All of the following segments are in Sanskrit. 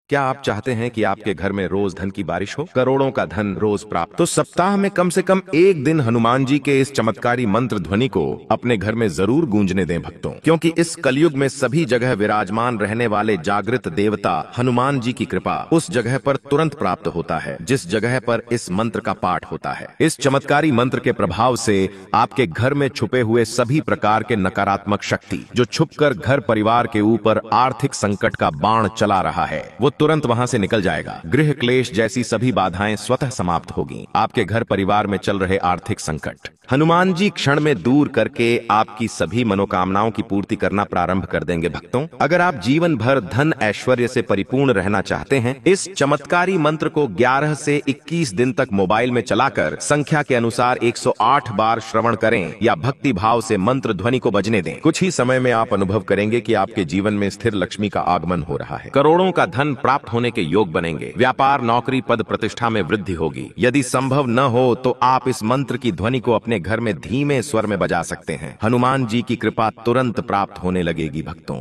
क्या आप चाहते हैं कि आपके घर में रोज धन की बारिश हो, करोड़ों का धन रोज प्राप्त? तो सप्ताह में कम से कम एक दिन हनुमान जी के इस चमत्कारी मंत्र ध्वनि को अपने घर में जरूर गूंजने दें भक्तों, क्योंकि इस कलयुग में सभी जगह विराजमान रहने वाले जागृत देवता हनुमान जी की कृपा उस जगह पर तुरंत प्राप्त होता है जिस जगह पर इस मंत्र का पाठ होता है। इस चमत्कारी मंत्र के प्रभाव से आपके घर में छुपे हुए सभी प्रकार के नकारात्मक शक्ति जो छुपकर घर परिवार के ऊपर आर्थिक संकट का बाण चला रहा है वो तुरंत वहां से निकल जाएगा। गृह क्लेश जैसी सभी बाधाएं स्वतः समाप्त होगी। आपके घर परिवार में चल रहे आर्थिक संकट हनुमान जी क्षण में दूर करके आपकी सभी मनोकामनाओं की पूर्ति करना प्रारंभ कर देंगे भक्तों। अगर आप जीवन भर धन ऐश्वर्य से परिपूर्ण रहना चाहते हैं, इस चमत्कारी मंत्र को 11 से 21 दिन तक मोबाइल में चलाकर संख्या के अनुसार 108 बार श्रवण करें या भक्ति भाव से मंत्र ध्वनि को बजने दें। कुछ ही समय में आप अनुभव करेंगे कि आपके जीवन में स्थिर लक्ष्मी का आगमन हो रहा है। करोड़ों का धन प्राप्त होने के योग बनेंगे। व्यापार, नौकरी, पद प्रतिष्ठा में वृद्धि होगी। यदि संभव न हो तो आप इस मंत्र की ध्वनि को अपने घर में धीमे स्वर में बजा सकते हैं। हनुमान जी की कृपा तुरंत प्राप्त होने लगेगी भक्तों।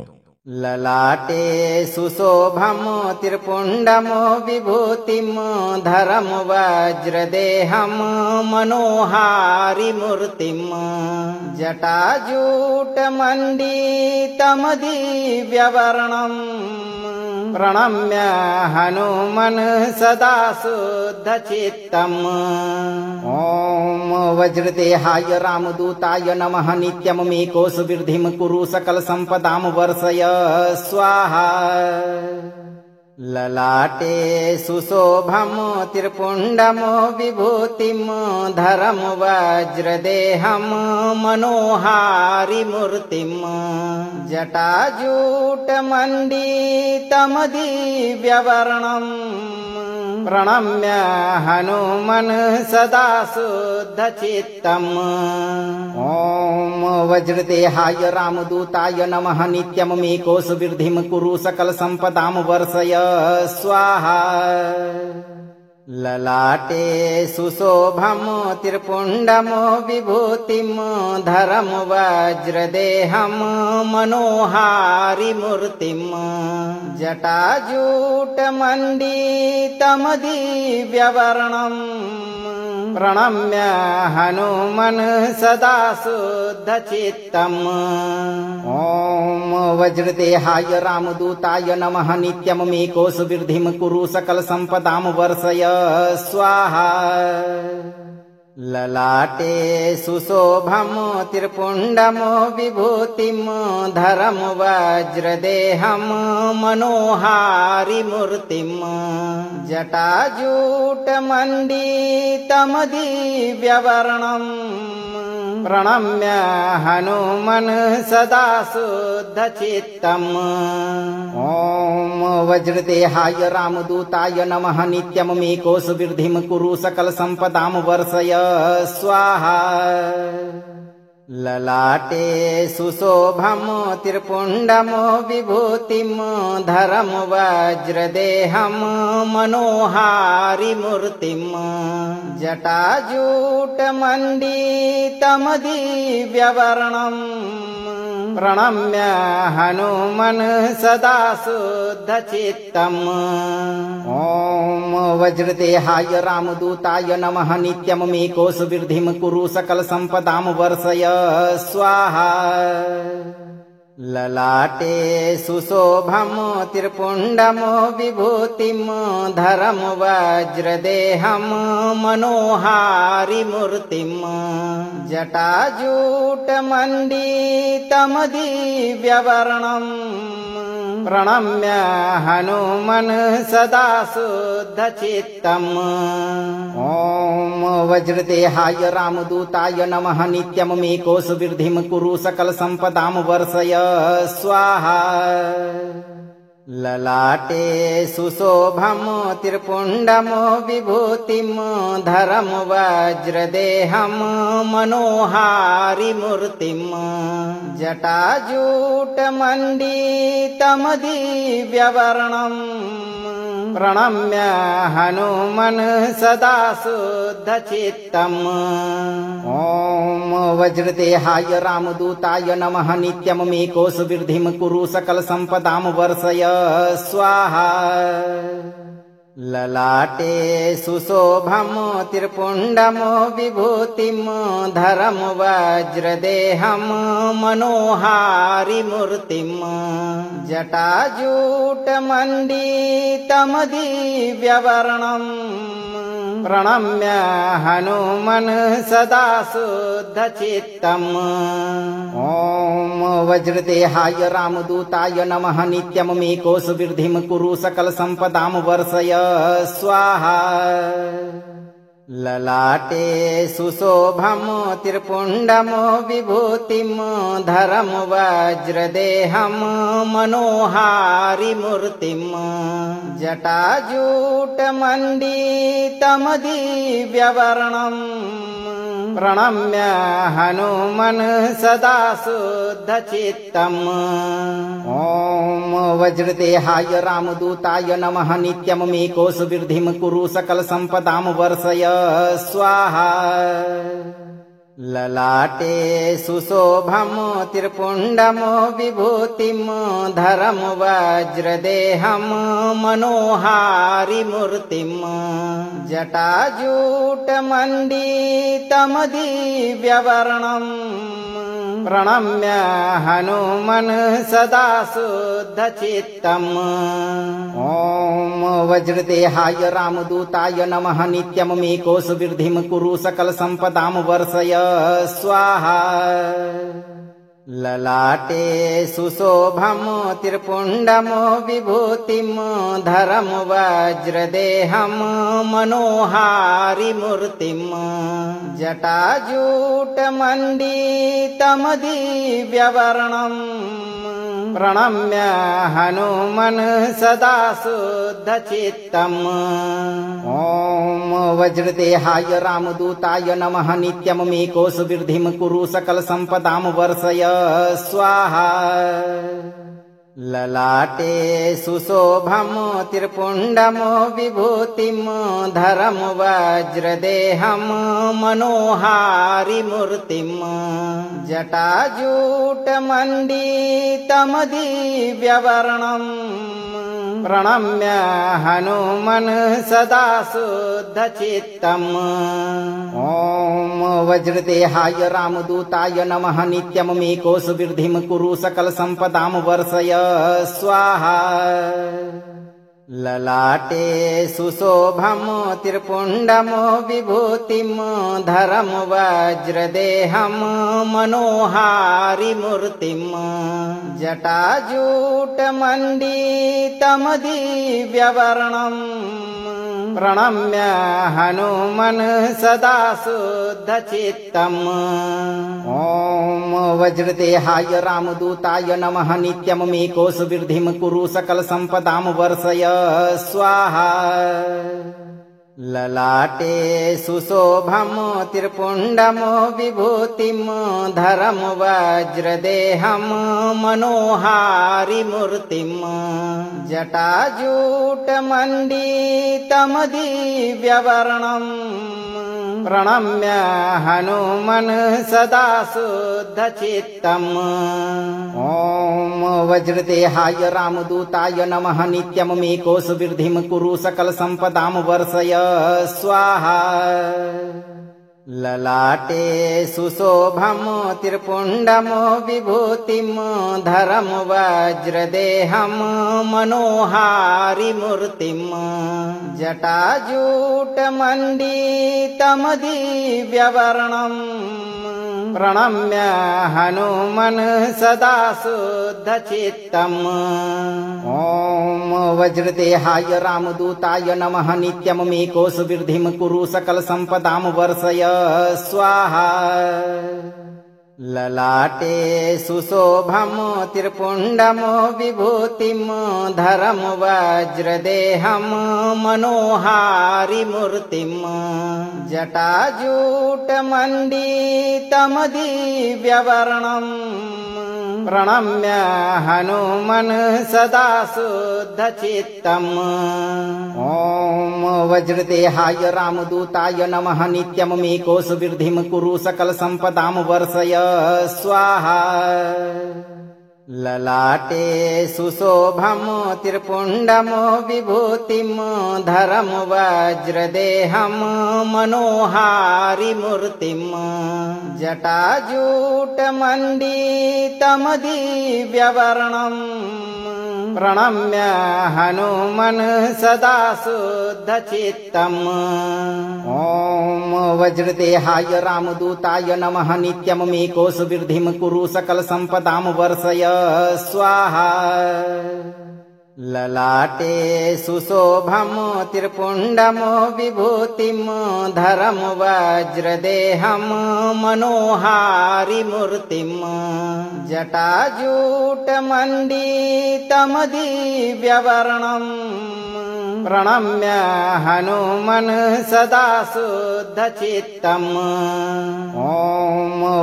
ललाटे सुशोभम त्रिपुंडमो विभूतिम धरम वज्रदेहम मनोहारि मूर्तिम जटाजूटमण्डितम दिव्यवर्णम प्रणम्य हनुमन् सदा शुद्धचित्तम्। ॐ वज्रदेहाय रामदूताय नमः। नित्यममेकोऽसु वृद्धिं कुरु सकल संपदां वर्षय स्वाहा। ललाटे सुशोभम त्रिपुंडमो विभूतिम धरम वज्रदेहम मनोहारि मूर्तिम जटाजूटमण्डितम दिव्यवर्णम प्रणम्य हनुमन् सदा शुद्धचित्तम्। ॐ वज्रदेहाय रामदूताय नमः। नित्यममेकोऽसु वृद्धिं कुरु सकल संपदां वर्षय स्वाहा। ललाटे सुशोभम त्रिपुंडमो विभूतिम धरम वज्रदेहम मनोहारि मूर्तिम जटाजूटमण्डितम दिव्यवर्णम प्रणम्य हनुमन् सदा शुद्धचित्तम्। ॐ वज्रदेहाय रामदूताय नमः। नित्यममेकोऽसु वृद्धिं कुरु सकल संपदां वर्षय स्वाहा। ललाटे सुशोभम त्रिपुंडमो विभूतिम धरम वज्रदेहम मनोहारि मूर्तिम जटाजूटमण्डितम दिव्यवर्णम प्रणम्य हनुमन् सदा शुद्धचित्तम्। ॐ वज्रदेहाय रामदूताय नमः। नित्यममेकोऽसु वृद्धिं कुरु सकल संपदां वर्षय स्वाहा। ललाटे सुशोभम त्रिपुंडमो विभूतिम धरम वज्रदेहम मनोहारि मूर्तिम जटाजूटमण्डितम दिव्यवर्णम प्रणम्य हनुमन् सदा शुद्धचित्तम्। ॐ वज्रदेहाय रामदूताय नमः। नित्यममेकोऽसु वृद्धिं कुरु सकल संपदां वर्षय स्वाहा। ललाटे सुशोभम त्रिपुंडमो विभूतिम धरम वज्रदेहम मनोहारि मूर्तिम जटाजूटमण्डितम दिव्यवर्णम प्रणम्य हनुमन् सदा शुद्धचित्तम्। ॐ वज्रदेहाय रामदूताय नमः। नित्यममेकोऽसु वृद्धिं कुरु सकल संपदां वर्षय स्वाहा। ललाटे सुशोभम त्रिपुंडमो विभूतिम धरम वज्रदेहम मनोहारि मूर्तिम जटाजूटमण्डितम दिव्यवर्णम प्रणम्य हनुमन् सदा शुद्धचित्तम्। ॐ वज्रदेहाय रामदूताय नमः। नित्यममेकोऽसु वृद्धिं कुरु सकल संपदां वर्षय स्वाहा। ललाटे सुशोभं त्रिपुण्डं विभूतिं धरं वज्रदेहं मनोहारिमूर्तिं जटाजूटमण्डितं दिव्यवर्णम् प्रणम्य हनुमन् सदा शुद्धचित्तम्। ॐ वज्रदेहाय रामदूताय नमः नित्यममेकोऽसुवृद्धिं कुरु सकलसम्पदां वर्षय स्वाहा। ललाटे सुशोभं त्रिपुण्डं विभूतिं धरं वज्रदेहं मनोहारिमूर्तिं जटाजूटमण्डितं दिव्यवर्णम् प्रणम्य हनुमन् सदा शुद्धचित्तम्। ॐ वज्रदेहाय रामदूताय नमः नित्यममेकोऽसुवृद्धिं कुरु सकलसम्पदां वर्षय स्वाहा। ललाटे सुशोभं त्रिपुण्डं विभूतिं धरं वज्रदेहं मनोहारिमूर्तिं जटाजूटमण्डितं दिव्यवर्णम् प्रणम्य हनुमन् सदा शुद्धचित्तम्। ॐ वज्रदेहाय रामदूताय नमः नित्यममेकोऽसुवृद्धिं कुरु सकलसम्पदां वर्षय स्वाहा। ललाटे सुशोभं त्रिपुण्डं विभूतिं धरं वज्रदेहं मनोहारिमूर्तिं जटाजूटमण्डितं दिव्यवर्णम् प्रणम्य हनुमन् सदा शुद्धचित्तम्। ॐ वज्रदेहाय रामदूताय नमः नित्यममेकोऽसुवृद्धिं कुरु सकलसम्पदां वर्षय स्वाहा। ललाटे सुशोभं त्रिपुण्डं विभूतिं धरं वज्रदेहं मनोहारिमूर्तिं जटाजूटमण्डितं दिव्यवर्णम् प्रणम्य हनुमन् सदा शुद्धचित्तम्। ॐ वज्रदेहाय रामदूताय नमः नित्यममेकोऽसुवृद्धिं कुरु सकलसम्पदां वर्षय स्वाहा। ललाटे सुशोभं त्रिपुण्डं विभूतिं धरं वज्रदेहं मनोहारिमूर्तिं जटाजूटमण्डितं दिव्यवर्णम् प्रणम्य हनुमन् सदा शुद्धचित्तम्। ॐ वज्रदेहाय रामदूताय नमः नित्यममेकोऽसुवृद्धिं कुरु सकलसम्पदां वर्षय स्वाहा। ललाटे सुशोभं त्रिपुण्डं विभूतिं धरं वज्रदेहं मनोहारिमूर्तिं जटाजूटमण्डितं दिव्यवर्णम् प्रणम्य हनुमन् सदा शुद्धचित्तम्। ॐ वज्रदेहाय रामदूताय नमः नित्यममेकोऽसुवृद्धिं कुरु सकलसम्पदां वर्षय स्वाहा। ललाटे सुशोभं त्रिपुण्डं विभूतिं धरं वज्रदेहं मनोहारिमूर्तिं जटाजूटमण्डितं दिव्यवर्णम् प्रणम्य हनुमन् सदा शुद्धचित्तम्। ॐ वज्रदेहाय रामदूताय नमः नित्यममेकोऽसुवृद्धिं कुरु सकलसम्पदां वर्षय स्वाहा। ललाटे सुशोभं त्रिपुण्डं विभूतिं धरं वज्रदेहं मनोहारिमूर्तिं जटाजूटमण्डितं दिव्यवर्णम् प्रणम्य हनुमन् सदा शुद्धचित्तम्। ॐ वज्रदेहाय रामदूताय नमः नित्यममेकोऽसुवृद्धिं कुरु सकलसम्पदां वर्षय स्वाहा। ललाटे सुशोभं त्रिपुण्डं विभूतिं धरं वज्रदेहं मनोहारि मूर्तिं जटाजूटमण्डितमदिव्यवर्णं प्रणम्य हनुमन् सदा शुद्धचित्तम्। ॐ वज्रदेहाय रामदूताय नमः। नित्यममेकोऽसुवृद्धिं कुरु सकलसम्पदां वर्षय स्वाहा। ललाटे सुशोभं त्रिपुण्डं विभूतिं धरं वज्रदेहं मनोहारि मूर्तिं जटाजूटमण्डितमदिव्यवर्णं प्रणम्य हनुमन् सदा शुद्धचित्तम्। ॐ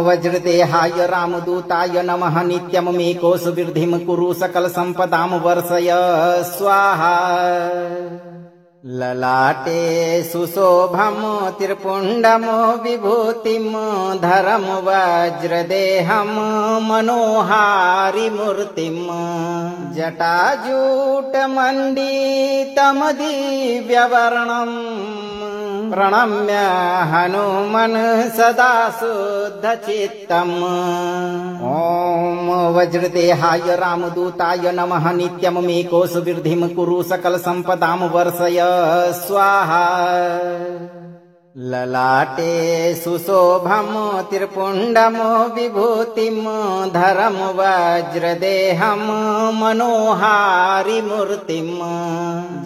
वज्रदेहाय रामदूताय नमः। नित्यममेकोऽसुवृद्धिं कुरु सकलसम्पदां वर्षय स्वाहा। ललाटे सुशोभं त्रिपुण्डं विभूतिं धरं वज्रदेहं मनोहारि मूर्तिं जटाजूटमण्डितमदिव्यवर्णं प्रणम्य हनुमन् सदा शुद्धचित्तम्। ॐ वज्रदेहाय रामदूताय नमः। नित्यममेकोऽसुवृद्धिं कुरु सकलसम्पदां वर्षय स्वाहा। ललाटे सुशोभं त्रिपुण्डं विभूतिं धरं वज्रदेहं मनोहारि मूर्तिं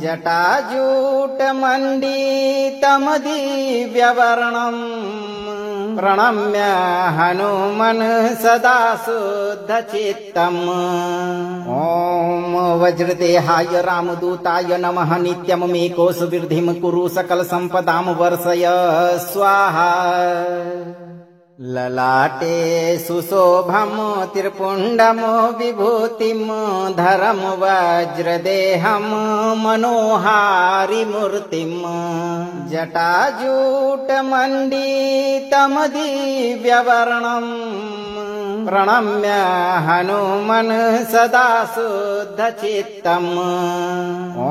जटाजूटमण्डितमदिव्यवर्णं प्रणम्य हनुमन् सदा शुद्धचित्तम्। ॐ वज्रदेहाय रामदूताय नमः। नित्यममेकोऽसुवृद्धिं कुरु सकलसम्पदां वर्षय स्वाहा। ललाटे सुशोभं त्रिपुण्डं विभूतिं धरं वज्रदेहं मनोहारि मूर्तिं जटाजूटमण्डितमदिव्यवर्णं प्रणम्य हनुमन् सदा शुद्धचित्तम्। ॐ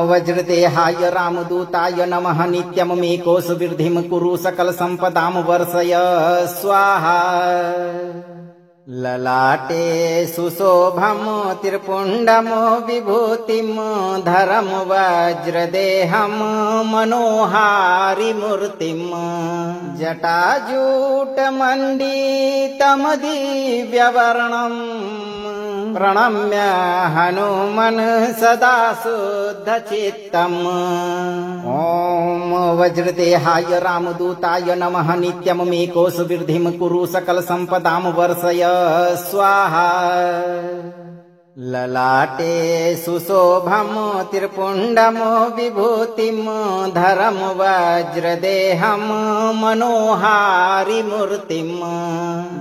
वज्रदेहाय रामदूताय नमः। नित्यममेकोऽसुवृद्धिं कुरु सकलसम्पदां वर्षय स्वाहा। ललाटे सुशोभं त्रिपुण्डं विभूतिं धरं वज्रदेहं मनोहारि मूर्तिं जटाजूटमण्डितमदिव्यवर्णं प्रणम्य हनुमन् सदा शुद्धचित्तम्। ॐ वज्रदेहाय रामदूताय नमः। नित्यममेकोऽसुवृद्धिं कुरु सकलसम्पदां वर्षय स्वाहा। ललाटे सुशोभं त्रिपुण्डं विभूतिं धरं वज्रदेहं मनोहारि मूर्तिं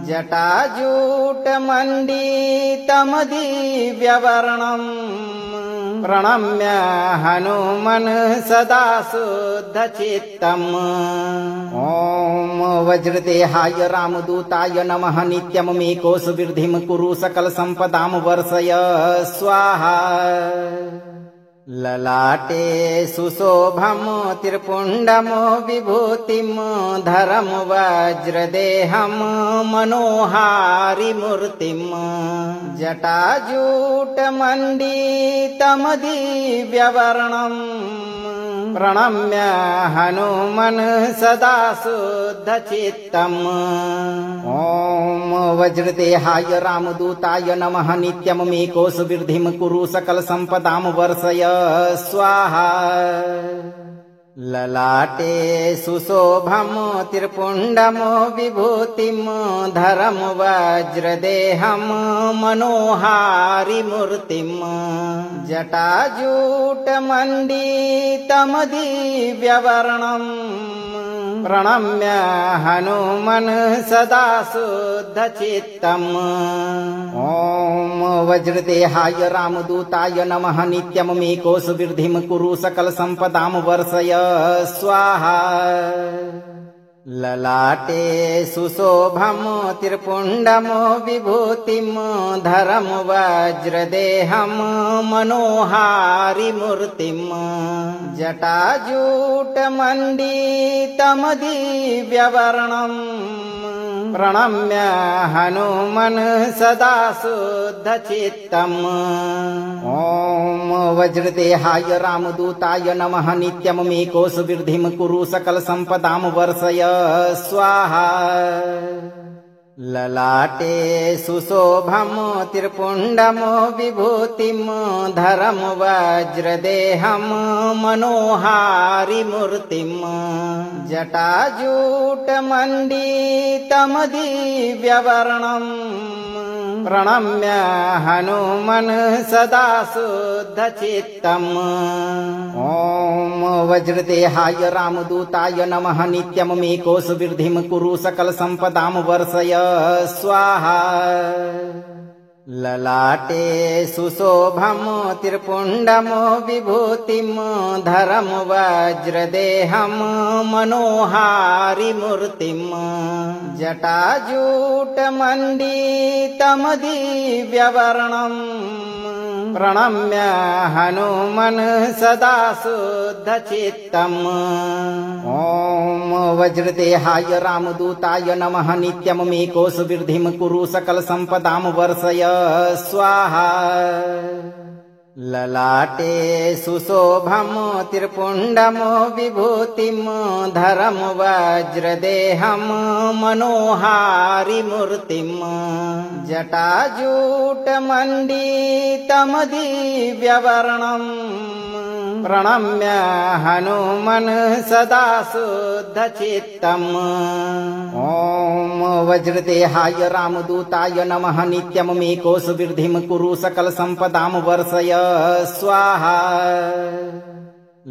जटाजूटमण्डितमदिव्यवर्णं प्रणम्य हनुमन् सदा शुद्धचित्तम्। ॐ वज्रदेहाय रामदूताय नमः। नित्यममेकोऽसुवृद्धिं कुरु सकलसम्पदां वर्षय स्वाहा। ललाटे सुशोभं त्रिपुण्डं विभूतिं धरं वज्रदेहं मनोहारि मूर्तिं जटाजूटमण्डितमदिव्यवर्णं प्रणम्य हनुमन् सदा शुद्धचित्तम्। ॐ वज्रदेहाय रामदूताय नमः। नित्यममेकोऽसुवृद्धिं कुरु सकलसम्पदां वर्षय स्वाहा। ललाटे सुशोभं त्रिपुण्डं विभूतिं धरं वज्रदेहं मनोहारि मूर्तिं जटाजूटमण्डितमदिव्यवर्णं प्रणम्य हनुमन् सदा शुद्धचित्तम्। ॐ वज्रदेहाय रामदूताय नमः। नित्यममेकोऽसुवृद्धिं कुरु सकलसम्पदां वर्षय स्वाहा। ललाटे सुशोभं त्रिपुण्डं विभूतिं धरं वज्रदेहं मनोहारिमूर्तिं जटाजूटमण्डितं दिव्यवर्णं प्रणम्य हनुमन् सदा शुद्धचित्तम्। ॐ वज्रदेहाय रामदूताय नमः। नित्यममेकोऽसुवृद्धिं कुरु सकलसम्पदां वर्षय स्वाहा। ललाटे सुशोभं त्रिपुण्डं विभूतिं धरं वज्रदेहं मनोहारिमूर्तिं जटाजूटमण्डितं दिव्यवर्णं प्रणम्य हनुमन् सदा शुद्धचित्तम्। ॐ वज्रदेहाय रामदूताय नमः। नित्यममेकोऽसुवृद्धिं कुरु सकलसम्पदां वर्षय स्वाहा। ललाटे सुशोभं त्रिपुण्डं विभूतिं धरं वज्रदेहं मनोहारिमूर्तिं जटाजूटमण्डितं दिव्यवर्णं प्रणम्य हनुमन् सदा शुद्धचित्तम्। ॐ वज्रदेहाय रामदूताय नमः। नित्यममेकोऽसुवृद्धिं कुरु सकलसम्पदां वर्षय स्वाहा। ललाटे सुशोभं त्रिपुण्डं विभूतिं धरं वज्रदेहं मनोहारिमूर्तिं जटाजूटमण्डितं दिव्यवर्णं प्रणम्य हनुमन् सदा शुद्धचित्तम्। ॐ वज्रदेहाय रामदूताय नमः। नित्यममेकोऽसुवृद्धिं कुरु सकलसम्पदां वर्षय स्वाहा।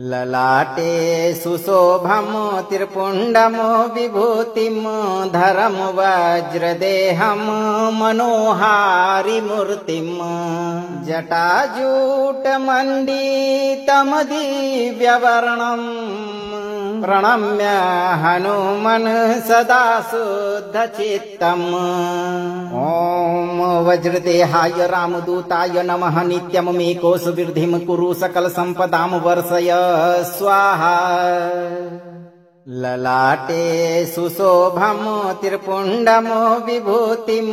ललाटे सुशोभं त्रिपुण्डं विभूतिं धरं वज्रदेहं मनोहारिमूर्तिं जटाजूटमण्डितं दिव्यवर्णं प्रणम्य हनुमन् सदा शुद्धचित्तम्। ॐ वज्रदेहाय रामदूताय नमः। नित्यममेकोऽसुवृद्धिं कुरु सकलसम्पदां वर्षय स्वाहा। ललाटे सुशोभं त्रिपुण्डं विभूतिं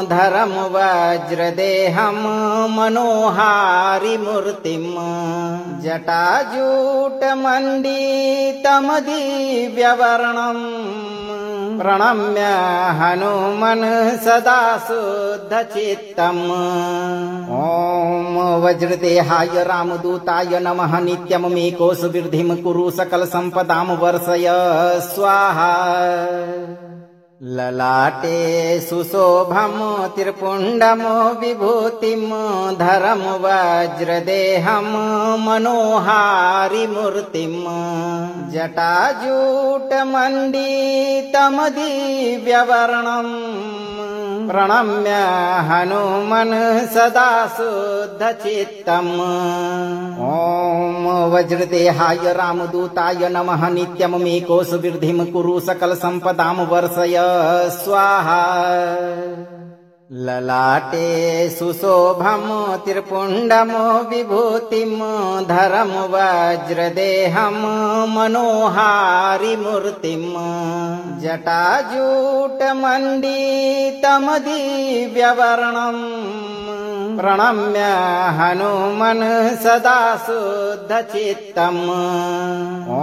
धरं वज्रदेहं मनोहारिमूर्तिं जटाजूटमण्डितं दिव्यवर्णं प्रणम्य हनुमन् सदा शुद्धचित्तम्। ॐ वज्रदेहाय रामदूताय नमः। नित्यममेकोऽसुवृद्धिं कुरु सकलसम्पदां वर्षय स्वाहा। ललाटे सुशोभं त्रिपुण्डं विभूतिं धरं वज्रदेहं मनोहारिमूर्तिं जटाजूटमण्डितं दिव्यवर्णं प्रणम्य हनुमन् सदा शुद्धचित्तम्। ॐ वज्रदेहाय रामदूताय नमः। नित्यममेकोऽसुवृद्धिं कुरु सकलसम्पदां वर्षय स्वाहा। ललाटे सुशोभं त्रिपुण्डं विभूतिं धरं वज्रदेहं मनोहारिमूर्तिं जटाजूटमण्डितं दिव्यवर्णं प्रणम्य हनुमन् सदा शुद्धचित्तम्। ॐ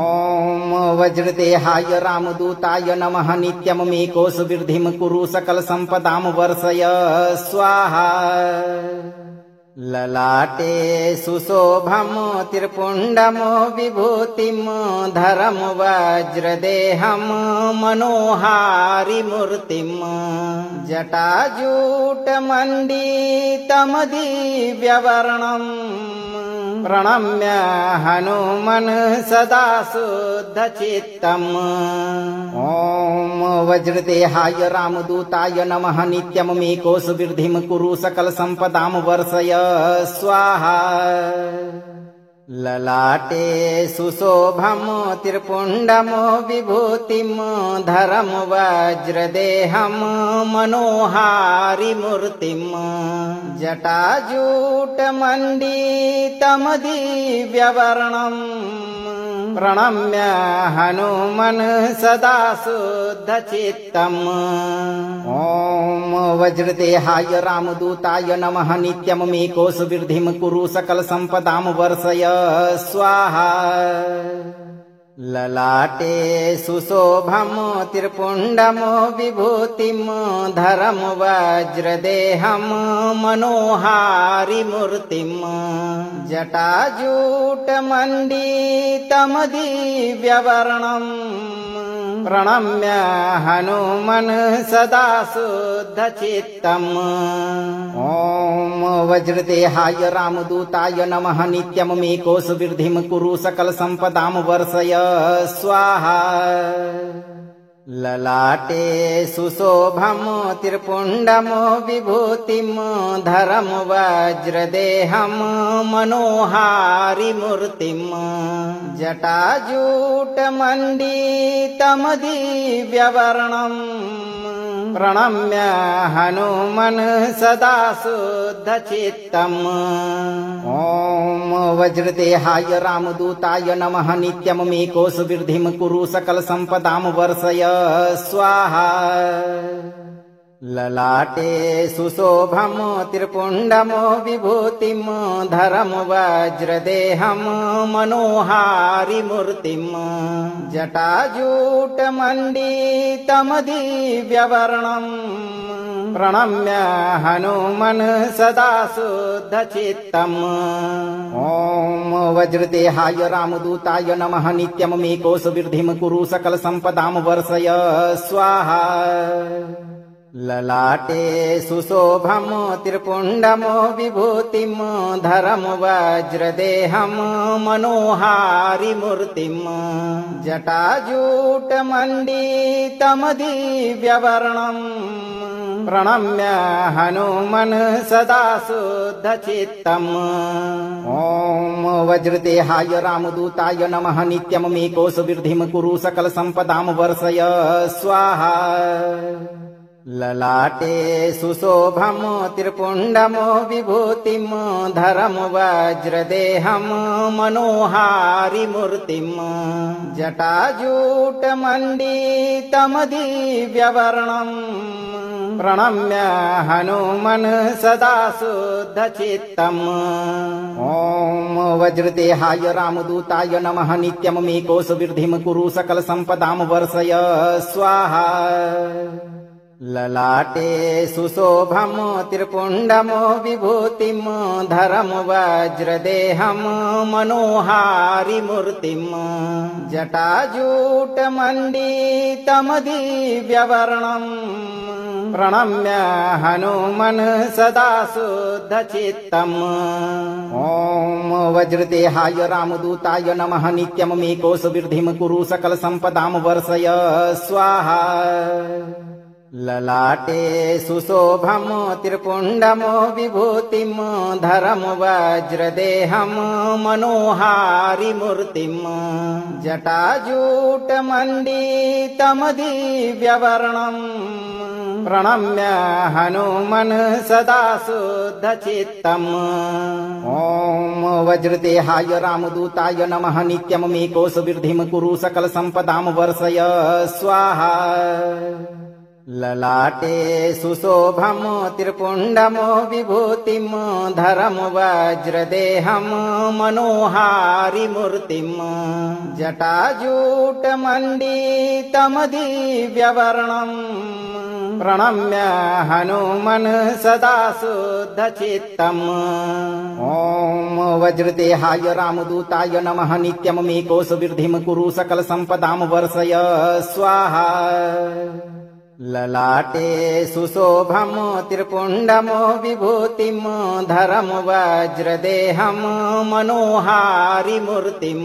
वज्रदेहाय रामदूताय नमः। नित्यममेकोऽसुवृद्धिं कुरु सकलसम्पदां वर्षय स्वाहा। ललाटे सुशोभं त्रिपुण्डं विभूतिं धरं वज्रदेहं मनोहारिमूर्तिं जटाजूटमण्डितं दिव्यवर्णं प्रणम्य हनुमन् सदा शुद्धचित्तम्। ॐ वज्रदेहाय रामदूताय नमः। नित्यममेकोऽसुवृद्धिं कुरु सकलसम्पदां वर्षय स्वाहा। ललाटे सुशोभं त्रिपुण्डं विभूतिं धरं वज्रदेहं मनोहारिमूर्तिं जटाजूटमण्डितं दिव्यवर्णं प्रणम्य हनुमन् सदा शुद्धचित्तम्। ॐ वज्रदेहाय रामदूताय नमः। नित्यममेकोऽसुवृद्धिं कुरु सकलसम्पदां वर्षय स्वाहा। ललाटे सुशोभं त्रिपुण्डं विभूतिं धरं वज्रदेहं मनोहारिमूर्तिं जटाजूटमण्डितं दिव्यवर्णं प्रणम्य हनुमन् सदा शुद्धचित्तम्। ॐ वज्रदेहाय रामदूताय नमः। नित्यममेकोऽसुवृद्धिं कुरु सकलसम्पदां वर्षय स्वाहा। ललाटे सुशोभं त्रिपुण्डं विभूतिं धरं वज्रदेहं मनोहारिमूर्तिं जटाजूटमण्डितं दिव्यवर्णं प्रणम्य हनुमन् सदा शुद्धचित्तम्। ॐ वज्रदेहाय रामदूताय नमः। नित्यममेकोऽसुवृद्धिं कुरु सकलसम्पदां वर्षय स्वाहा। ललाटे सुशोभं त्रिपुण्डं विभूतिं धरं वज्रदेहं मनोहारिमूर्तिं जटाजूटमण्डितं दिव्यवर्णं प्रणम्य हनुमन् सदा शुद्धचित्तम्। ॐ वज्रदेहाय रामदूताय नमः। नित्यममेकोऽसुवृद्धिं कुरु सकलसम्पदां वर्षय स्वाहा। ललाटे सुशोभं त्रिपुण्डं विभूतिं धरं वज्रदेहं मनोहारिमूर्तिं जटाजूटमण्डितं दिव्यवर्णं प्रणम्य हनुमन् सदा शुद्धचित्तम्। ॐ वज्रदेहाय रामदूताय नमः। नित्यममेकोऽसुवृद्धिं कुरु सकलसम्पदां वर्षय स्वाहा। ललाटे सुशोभं त्रिपुण्डं विभूतिं धरं वज्रदेहं मनोहारिमूर्तिं जटाजूटमण्डितं दिव्यवर्णं प्रणम्य हनुमन् सदा शुद्धचित्तम्। ॐ वज्रदेहाय रामदूताय नमः। नित्यममेकोऽसुवृद्धिं कुरु सकलसम्पदां वर्षय स्वाहा। ललाटे सुशोभं त्रिपुण्डं विभूतिं धरं वज्रदेहं मनोहारिमूर्तिं जटाजूटमण्डितं दिव्यवर्णं प्रणम्य हनुमन् सदा शुद्धचित्तम्। ॐ वज्रदेहाय रामदूताय नमः। नित्यममेकोऽसुवृद्धिं कुरु सकलसम्पदां वर्षय स्वाहा। ललाटे सुशोभं त्रिपुण्डं विभूतिं धरं वज्रदेहं मनोहारिमूर्तिं जटाजूटमण्डितं दिव्यवर्णं प्रणम्य हनुमन् सदा शुद्धचित्तम्। ॐ वज्रदेहाय रामदूताय नमः। नित्यममेकोऽसुवृद्धिं कुरु सकलसम्पदां वर्षय स्वाहा। ललाटे सुशोभं त्रिपुण्डं विभूतिं धरं वज्रदेहं मनोहारिमूर्तिं जटाजूटमण्डितं दिव्यवर्णं प्रणम्य हनुमन् सदा शुद्धचित्तम्। ॐ वज्रदेहाय रामदूताय नमः। नित्यममेकोऽसुवृद्धिं कुरु सकलसम्पदां वर्षय स्वाहा। ललाटे सुशोभं त्रिपुण्डमो विभूतिं धरं वज्रदेहं मनोहारिमूर्तिं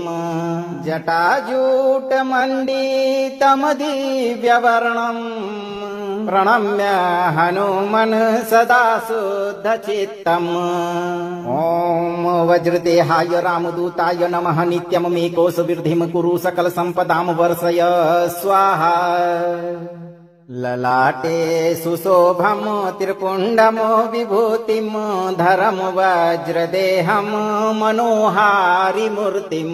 जटाजूटमण्डितमदिव्यवर्णं प्रणम्य हनुमन् सदा शुद्धचित्तम्। ॐ वज्रदेहाय रामदूताय नमः। नित्यममेकोऽसुवृद्धिं कुरु सकलसम्पदां वर्षय स्वाहा। ललाटे सुशोभं त्रिपुण्डमो विभूतिं धरं वज्रदेहं मनोहारिमूर्तिं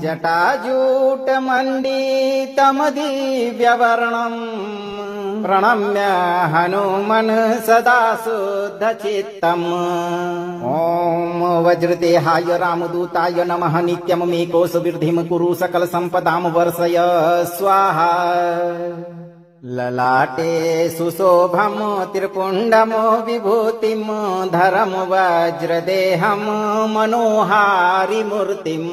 जटाजूटमण्डितमदिव्यवर्णं प्रणम्य हनुमन् सदा शुद्धचित्तम्। ॐ वज्रदेहाय रामदूताय नमः। नित्यममेकोऽसुवृद्धिं कुरु सकलसम्पदां वर्षय स्वाहा। ललाटे सुशोभं त्रिपुण्डमो विभूतिं धरं वज्रदेहं मनोहारिमूर्तिं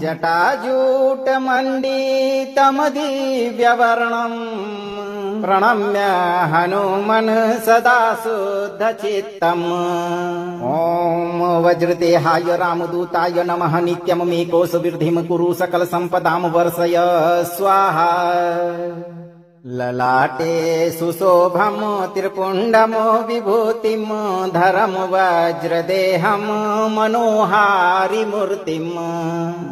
जटाजूटमण्डितमदिव्यवर्णं प्रणम्य हनुमन् सदा शुद्धचित्तम्। ॐ वज्रदेहाय रामदूताय नमः। नित्यममेकोऽसुवृद्धिं कुरु सकलसम्पदां वर्षय स्वाहा। ललाटे सुशोभं त्रिपुण्डमो विभूतिं धरं वज्रदेहं मनोहारिमूर्तिं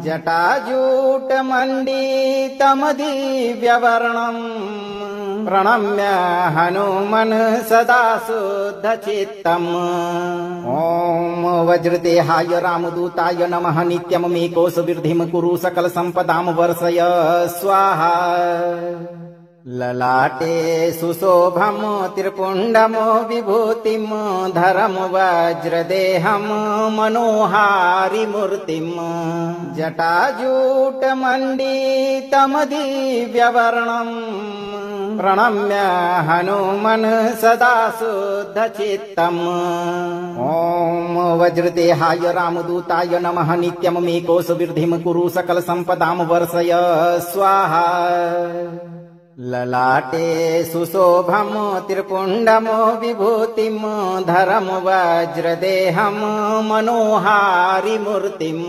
जटाजूटमण्डितमदिव्यवर्णं प्रणम्य हनुमन् सदा शुद्धचित्तम्। ॐ वज्रदेहाय रामदूताय नमः। नित्यममेकोऽसुवृद्धिं कुरु सकलसम्पदां वर्षय स्वाहा। ललाटे सुशोभं त्रिपुण्डमो विभूतिं धरं वज्रदेहं मनोहारिमूर्तिं जटाजूटमण्डितमदिव्यवर्णं प्रणम्य हनुमन् सदा शुद्धचित्तम्। ॐ वज्रदेहाय रामदूताय नमः। नित्यममेकोऽसुवृद्धिं कुरु सकलसम्पदां वर्षय स्वाहा। ललाटे सुशोभं त्रिपुण्डमो विभूतिं धरं वज्रदेहं मनोहारिमूर्तिं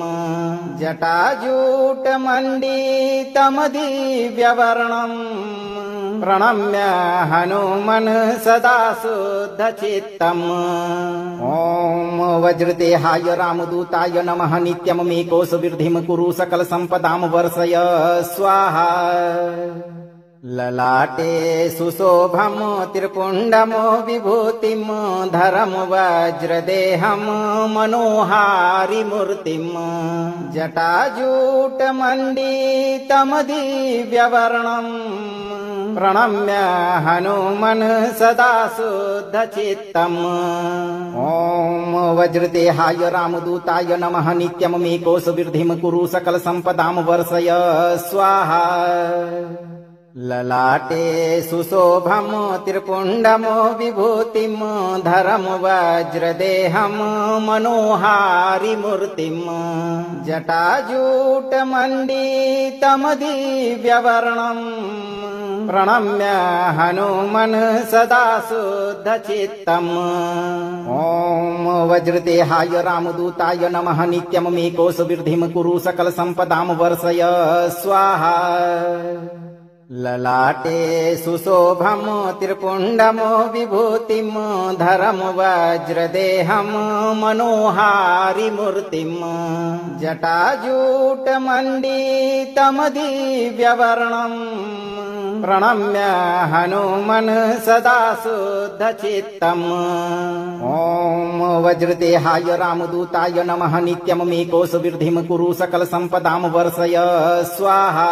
जटाजूटमण्डितमदिव्यवर्णं प्रणम्य हनुमन् सदा शुद्धचित्तम्। ॐ वज्रदेहाय रामदूताय नमः। नित्यममेकोऽसुवृद्धिं कुरु सकलसम्पदां वर्षय स्वाहा। ललाटे सुशोभं त्रिपुण्डमो विभूतिं धरं वज्रदेहं मनोहारिमूर्तिं जटाजूटमण्डितमदिव्यवर्णं प्रणम्य हनुमन् सदा शुद्धचित्तम्। ॐ वज्रदेहाय रामदूताय नमः। नित्यममेकोऽसुवृद्धिं कुरु सकलसम्पदां वर्षय स्वाहा। ललाटे सुशोभं त्रिपुण्डमो विभूतिं धरं वज्रदेहं मनोहारिमूर्तिं जटाजूटमण्डितमदिव्यवर्णं प्रणम्य हनुमन् सदा शुद्धचित्तम्। ॐ वज्रदेहाय रामदूताय नमः। नित्यममेकोऽसुवृद्धिं कुरु सकलसम्पदां वर्षय स्वाहा। ललाटे सुशोभं त्रिपुण्डमो विभूतिं धरं वज्रदेहं मनोहारिमूर्तिं जटाजूटमण्डितमदिव्यवर्णं प्रणम्य हनुमन् सदा शुद्धचित्तम्। ॐ वज्रदेहाय रामदूताय नमः। नित्यममेकोऽसुवृद्धिं कुरु सकलसम्पदां वर्षय स्वाहा।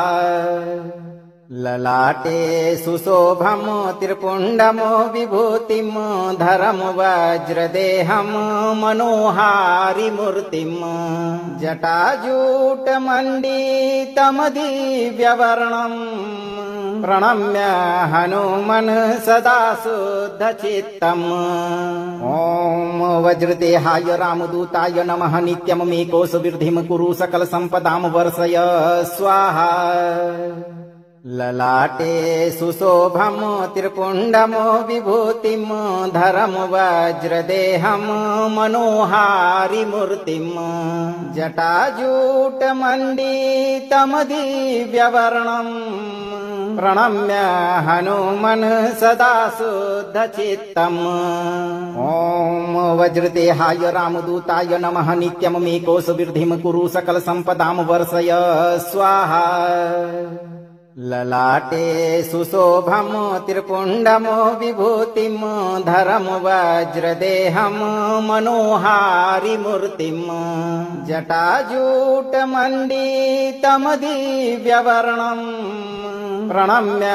ललाटे सुशोभं त्रिपुण्डमो विभूतिं धरं वज्रदेहं मनोहारिमूर्तिं जटाजूटमण्डितमदिव्यवर्णं प्रणम्य हनुमन् सदा शुद्धचित्तम्। ॐ वज्रदेहाय रामदूताय नमः। नित्यममेकोऽसुवृद्धिं कुरु सकलसम्पदां वर्षय स्वाहा। ललाटे सुशोभं त्रिपुण्डमो विभूतिं धरं वज्रदेहं मनोहारिमूर्तिं जटाजूटमण्डितं दिव्यवर्णं प्रणम्य हनुमन् सदा शुद्धचित्तम्। ॐ वज्रदेहाय रामदूताय नमः। नित्यममेकोऽसुवृद्धिं कुरु सकलसम्पदां वर्षय स्वाहा। ललाटे सुशोभं त्रिपुण्डमो विभूतिं धरं वज्रदेहं मनोहारिमूर्तिं जटाजूटमण्डितं दिव्यवर्णं प्रणम्य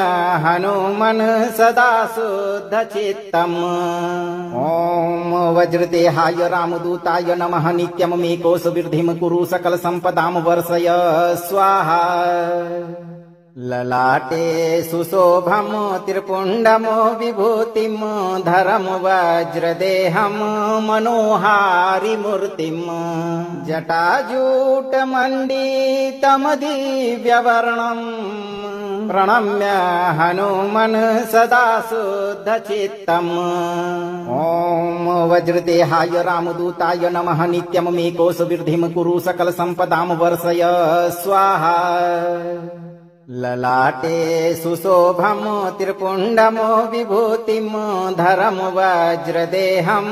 हनुमन् सदा शुद्धचित्तम्। ॐ वज्रदेहाय रामदूताय नमः। नित्यममेकोऽसुवृद्धिं कुरु सकलसम्पदां वर्षय स्वाहा। ललाटे सुशोभं त्रिपुण्डमो विभूतिं धरं वज्रदेहं मनोहारिमूर्तिं जटाजूटमण्डितं दिव्यवर्णं प्रणम्य हनुमन् सदा शुद्धचित्तम्। ॐ वज्रदेहाय रामदूताय नमः। नित्यममेकोऽसुवृद्धिं कुरु सकलसम्पदां वर्षय स्वाहा। ललाटे सुशोभं त्रिपुण्डमो विभूतिं धरं वज्रदेहं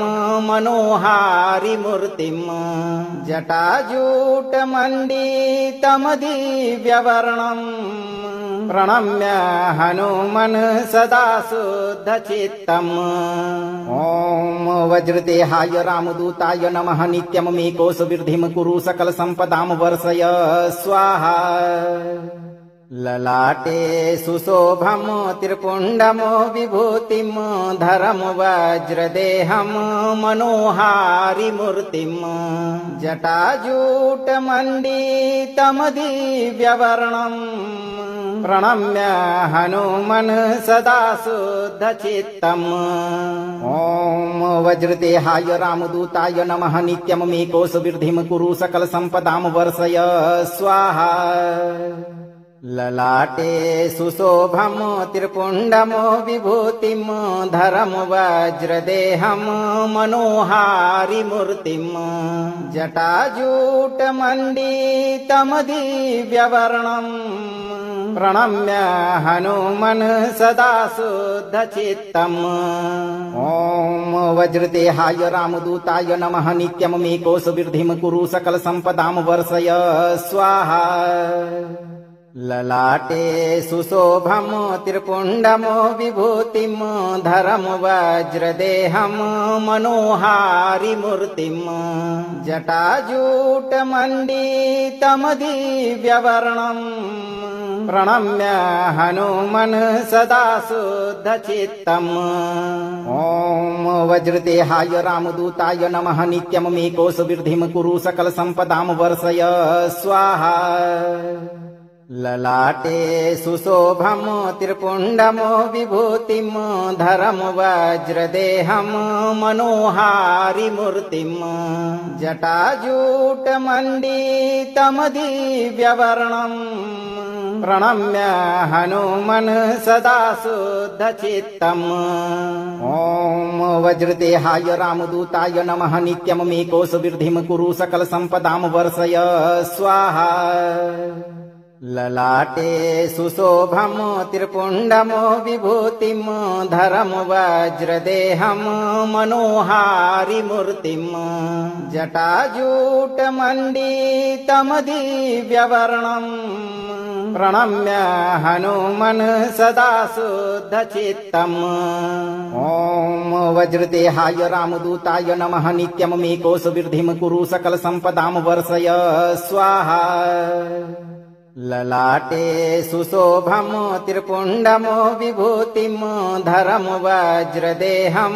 मनोहारिमूर्तिं जटाजूटमण्डितं दिव्यवर्णं प्रणम्य हनुमन् सदा शुद्धचित्तम्। ॐ वज्रदेहाय रामदूताय नमः। नित्यममेकोऽसुवृद्धिं कुरु सकलसम्पदां वर्षय स्वाहा। ललाटे सुशोभं त्रिपुण्डमो विभूतिं धरं वज्रदेहं मनोहारिमूर्तिं जटाजूटमण्डितं दिव्यवर्णं प्रणम्य हनुमन् सदा शुद्धचित्तम्। ॐ वज्रदेहाय रामदूताय नमः। नित्यममेकोऽसुवृद्धिं कुरु सकलसम्पदां वर्षय स्वाहा। ललाटे सुशोभं त्रिपुण्डमो विभूतिं धरं वज्रदेहं मनोहारिमूर्तिं जटाजूटमण्डितं दिव्यवर्णं प्रणम्य हनुमन् सदा शुद्धचित्तम्। ॐ वज्रदेहाय रामदूताय नमः। नित्यममेकोऽसुवृद्धिं कुरु सकलसम्पदां वर्षय स्वाहा। ललाटे सुशोभं त्रिपुण्डमो विभूतिं धरं वज्रदेहं मनोहारिमूर्तिं जटाजूटमण्डितं दिव्यवर्णं प्रणम्य हनुमन् सदा शुद्धचित्तम्। ॐ वज्रदेहाय रामदूताय नमः। नित्यममेकोऽसुवृद्धिं कुरु सकलसम्पदां वर्षय स्वाहा। ललाटे सुशोभं त्रिपुण्डमो विभूतिं धरं वज्रदेहं मनोहारिमूर्तिं जटाजूटमण्डितं दिव्यवर्णं प्रणम्य हनुमन् सदा शुद्धचित्तम्। ॐ वज्रदेहाय रामदूताय नमः। नित्यममेकोऽसुवृद्धिं कुरु सकलसम्पदां वर्षय स्वाहा। ललाटे सुशोभं त्रिपुण्डमो विभूतिं धरं वज्रदेहं मनोहारिमूर्तिं जटाजूटमण्डितं दिव्यवर्णं प्रणम्य हनुमन् सदा शुद्धचित्तम्। ॐ वज्रदेहाय रामदूताय नमः। नित्यममेकोऽसुवृद्धिं कुरु सकलसम्पदां वर्षय स्वाहा। ललाटे सुशोभं त्रिपुण्डमो विभूतिं धरं वज्रदेहं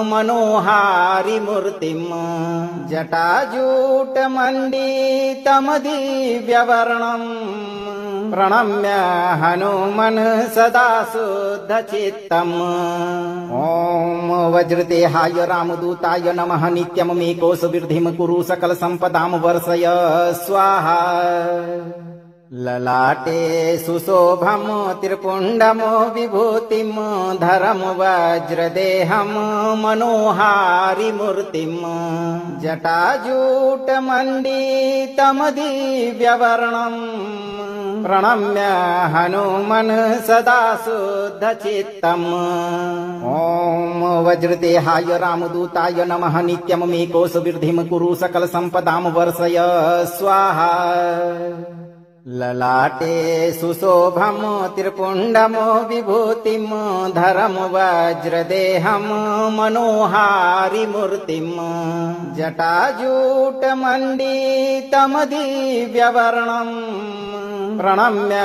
मनोहारिमूर्तिं जटाजूटमण्डितं दिव्यवर्णं प्रणम्य हनुमन् सदा शुद्धचित्तम्। ॐ वज्रदेहाय रामदूताय नमः। नित्यममेकोऽसुवृद्धिं कुरु सकलसम्पदां वर्षय स्वाहा। ललाटे सुशोभं त्रिपुण्डं विभूतिं धरं वज्रदेहं मनोहारिमूर्तिं जटाजूटमण्डितं दिव्यवर्णं प्रणम्य हनुमन् सदा शुद्धचित्तम्। ॐ वज्रदेहाय रामदूताय नमः। नित्यममेकोऽसुवृद्धिं कुरु सकलसम्पदां वर्षय स्वाहा। ललाटे सुशोभं त्रिपुण्डं विभूतिं धरं वज्रदेहं मनोहारिमूर्तिं जटाजूटमण्डितं दिव्यवर्णं प्रणम्य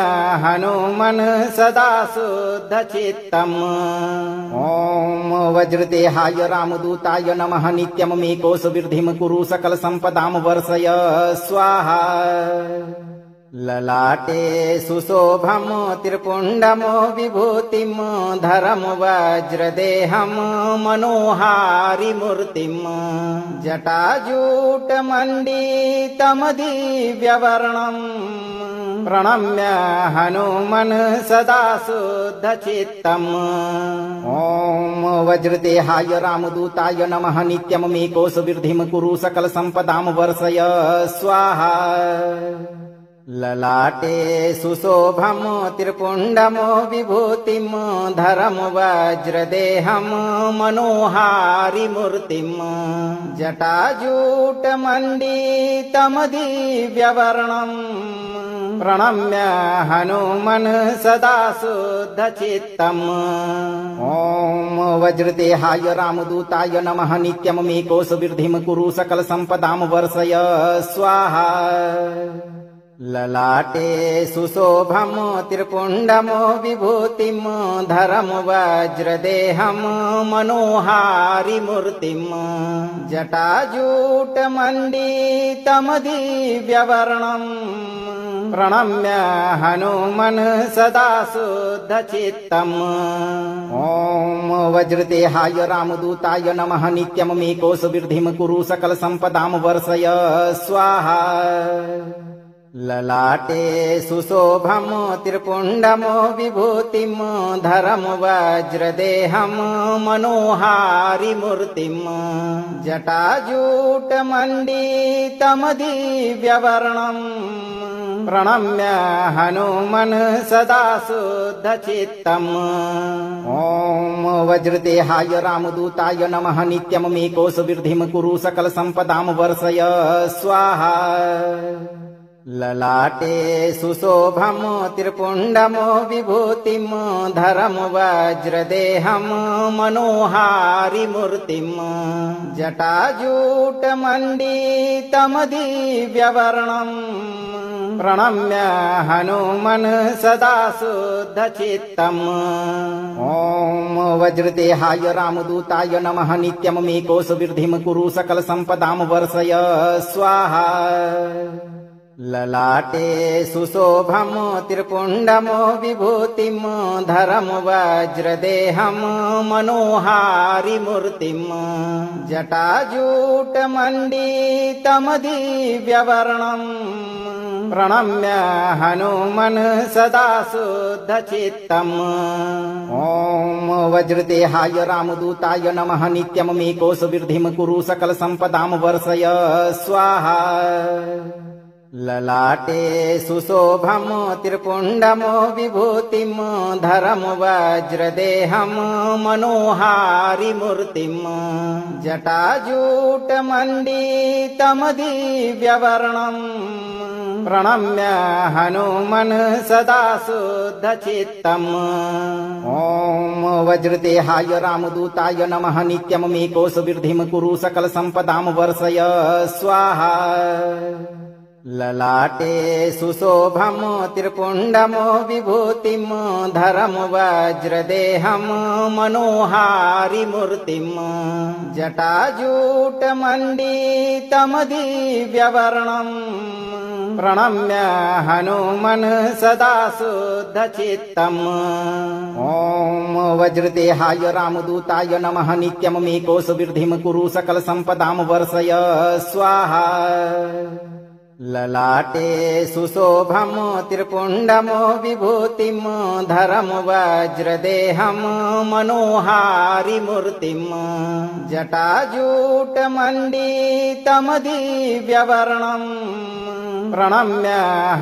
हनुमन् सदा शुद्धचित्तम्। ॐ वज्रदेहाय रामदूताय नमः। नित्यममेकोऽसुवृद्धिं कुरु सकलसम्पदां वर्षय स्वाहा। ललाटे सुशोभं त्रिपुण्डं विभूतिं धरं वज्रदेहं मनोहारिमूर्तिं जटाजूटमण्डितं दिव्यवर्णं प्रणम्य हनुमन् सदा शुद्धचित्तम्। ॐ वज्रदेहाय रामदूताय नमः। नित्यममेकोऽसुवृद्धिं कुरु सकलसम्पदां वर्षय स्वाहा। ललाटे सुशोभं त्रिपुण्डं विभूतिं धरं वज्रदेहं मनोहारिमूर्तिं जटाजूटमण्डितं दिव्यवर्णं प्रणम्य हनुमन् सदा शुद्धचित्तम्। ॐ वज्रदेहाय रामदूताय नमः। नित्यममेकोऽसुवृद्धिं कुरु सकलसम्पदां वर्षय स्वाहा। ललाटे सुशोभं त्रिपुण्डं विभूतिं धरं वज्रदेहं मनोहारिमूर्तिं जटाजूटमण्डितं दिव्यवर्णं प्रणम्य हनुमन् सदा शुद्धचित्तम्। ॐ वज्रदेहाय रामदूताय नमः। नित्यममेकोऽसुवृद्धिं कुरु सकलसम्पदां वर्षय स्वाहा। ललाटे सुशोभं त्रिपुण्डं विभूतिं धरं वज्रदेहं मनोहारिमूर्तिं जटाजूटमण्डितं दिव्यवर्णं प्रणम्य हनुमन् सदा शुद्धचित्तम्। ॐ वज्रदेहाय रामदूताय नमः। नित्यममेकोऽसुवृद्धिं कुरु सकलसम्पदां वर्षय स्वाहा। ललाटे सुशोभं त्रिपुण्डं विभूतिं धरं वज्रदेहं मनोहारिमूर्तिं जटाजूटमण्डितं दिव्यवर्णं प्रणम्य हनुमन् सदा शुद्धचित्तम्। ॐ वज्रदेहाय रामदूताय नमः। नित्यममेकोऽसुवृद्धिं कुरु सकलसम्पदां वर्षय स्वाहा। ललाटे सुशोभं त्रिपुण्डं विभूतिं धरं वज्रदेहं मनोहारिमूर्तिं जटाजूटमण्डितं दिव्यवर्णं प्रणम्य हनुमन् सदा शुद्धचित्तम्। ॐ वज्रदेहाय रामदूताय नमः। नित्यममेकोऽसुवृद्धिं कुरु सकलसम्पदां वर्षय स्वाहा। ललाटे सुशोभं त्रिपुण्डं विभूतिं धरं वज्रदेहं मनोहारिमूर्तिं जटाजूटमण्डितं दिव्यवर्णं प्रणम्य हनुमन् सदा शुद्धचित्तम्। ॐ वज्रदेहाय रामदूताय नमः। नित्यममेकोऽसुवृद्धिं कुरु सकलसम्पदां वर्षय स्वाहा। ललाटे सुशोभं त्रिपुण्डं विभूतिं धरं वज्रदेहं मनोहारिमूर्तिं जटाजूटमण्डितं दिव्यवर्णं प्रणम्य हनुमन् सदा शुद्धचित्तम्। ॐ वज्रदेहाय रामदूताय नमः। नित्यममेकोऽसुवृद्धिं कुरु सकलसम्पदां वर्षय स्वाहा। ललाटे सुशोभं त्रिपुण्डं विभूतिं धरं वज्रदेहं मनोहारिमूर्तिं जटाजूटमण्डितं दिव्यवर्णं प्रणम्य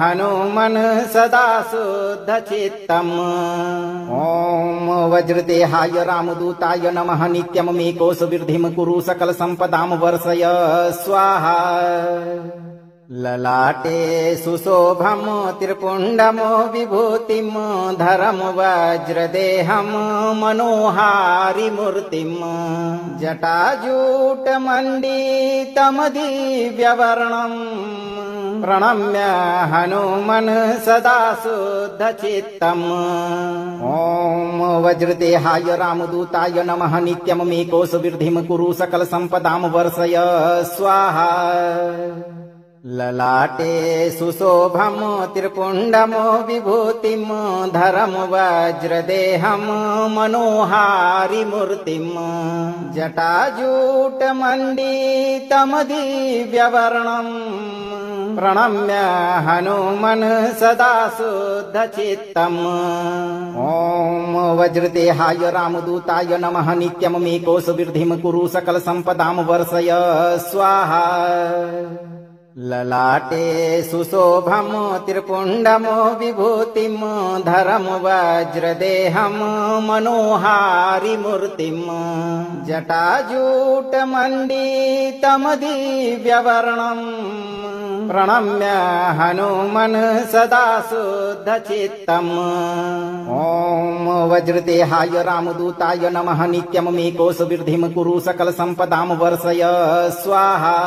हनुमन् सदा शुद्धचित्तम्। ॐ वज्रदेहाय रामदूताय नमः। नित्यममेकोऽसुवृद्धिं कुरु सकलसम्पदां वर्षय स्वाहा। ललाटे सुशोभं त्रिपुण्डं विभूतिं धरं वज्रदेहं मनोहारिमूर्तिं जटाजूटमण्डितं दिव्यवर्णं प्रणम्य हनुमन् सदा शुद्धचित्तम्। ॐ वज्रदेहाय रामदूताय नमः। नित्यममेकोऽसुवृद्धिं कुरु सकलसम्पदां वर्षय स्वाहा। ललाटे सुशोभं त्रिपुण्डं विभूतिं धरं वज्रदेहं मनोहारिमूर्तिं जटाजूटमण्डितं दिव्यवर्णं प्रणम्य हनुमन् सदा शुद्धचित्तम्। ॐ वज्रदेहाय रामदूताय नमः। नित्यममेकोऽसुवृद्धिं कुरु सकलसम्पदां वर्षय स्वाहा। ललाटे सुशोभं त्रिपुण्डं विभूतिं धरं वज्रदेहं मनोहारिमूर्तिं जटाजूटमण्डितं दिव्यवर्णं प्रणम्य हनुमन् सदा शुद्धचित्तम्। ॐ वज्रदेहाय रामदूताय नमः। नित्यममेकोऽसुवृद्धिं कुरु सकलसम्पदां वर्षय स्वाहा।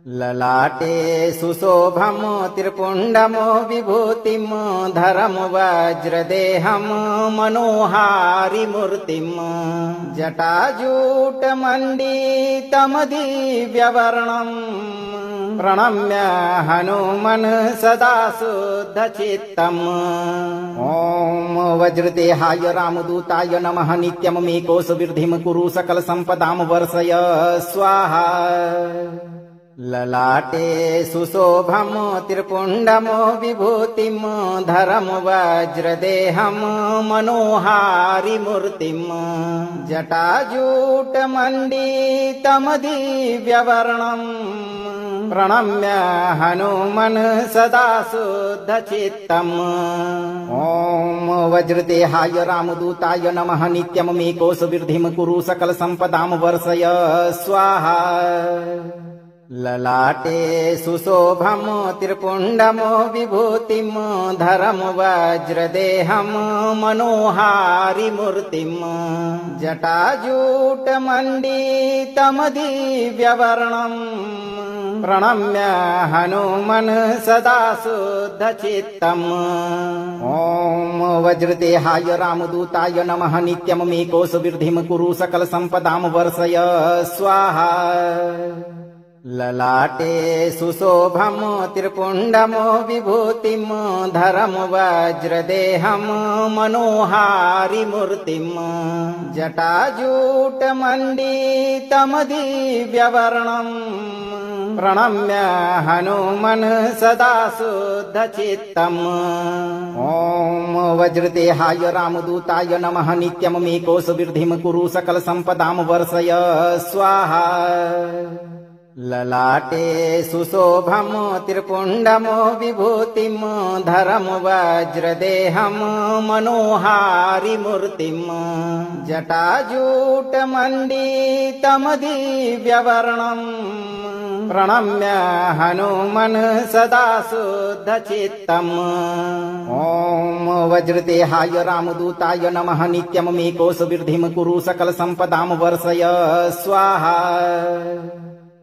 ललाटे सुशोभं त्रिपुण्डं विभूतिं धरं वज्रदेहं मनोहारिमूर्तिं जटाजूटमण्डितं दिव्यवर्णं प्रणम्य हनुमन् सदा शुद्धचित्तम्। ॐ वज्रदेहाय रामदूताय नमः। नित्यममेकोऽसुवृद्धिं कुरु सकलसम्पदां वर्षय स्वाहा। ललाटे सुशोभं त्रिपुण्डं विभूतिं धरं वज्रदेहं मनोहारिमूर्तिं जटाजूटमण्डितं दिव्यवर्णं प्रणम्य हनुमन् सदा शुद्धचित्तम्। ॐ वज्रदेहाय रामदूताय नमः। नित्यममेकोऽसुवृद्धिं कुरु सकलसम्पदां वर्षय स्वाहा। ललाटे सुशोभं त्रिपुण्डं विभूतिं धरं वज्रदेहं मनोहारिमूर्तिं जटाजूटमण्डितं दिव्यवर्णं प्रणम्य हनुमन् सदा शुद्धचित्तम्। ॐ वज्रदेहाय रामदूताय नमः। नित्यममेकोऽसुवृद्धिं कुरु सकलसम्पदां वर्षय स्वाहा। ललाटे सुशोभं त्रिपुण्डं विभूतिं धरं वज्रदेहं मनोहारिमूर्तिं जटाजूटमण्डितं दिव्यवर्णं प्रणम्य हनुमन् सदा शुद्धचित्तम्। ॐ वज्रदेहाय रामदूताय नमः। नित्यममेकोऽसुवृद्धिं कुरु सकलसम्पदां वर्षय स्वाहा। ललाटे सुशोभं त्रिपुण्डं विभूतिं धरं वज्रदेहं मनोहारिमूर्तिं जटाजूटमण्डितं दिव्यवर्णं प्रणम्य हनुमन् सदा शुद्धचित्तम्। ॐ वज्रदेहाय रामदूताय नमः। नित्यममेकोऽसुवृद्धिं कुरु सकलसम्पदां वर्षय स्वाहा।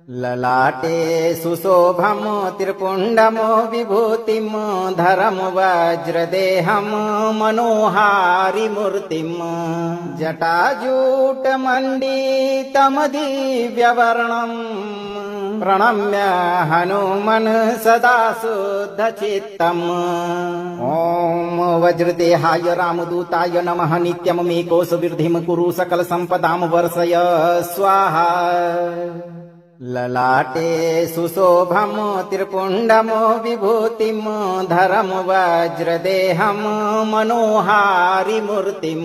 ललाटे सुशोभं त्रिपुण्डं विभूतिं धरं वज्रदेहं मनोहारिमूर्तिं जटाजूटमण्डितं दिव्यवर्णं प्रणम्य हनुमन् सदा शुद्धचित्तम्। ॐ वज्रदेहाय रामदूताय नमः। नित्यममेकोऽसुवृद्धिं कुरु सकलसम्पदां वर्षय स्वाहा। ललाटे सुशोभं त्रिपुण्डं विभूतिं धरं वज्रदेहं मनोहारिमूर्तिं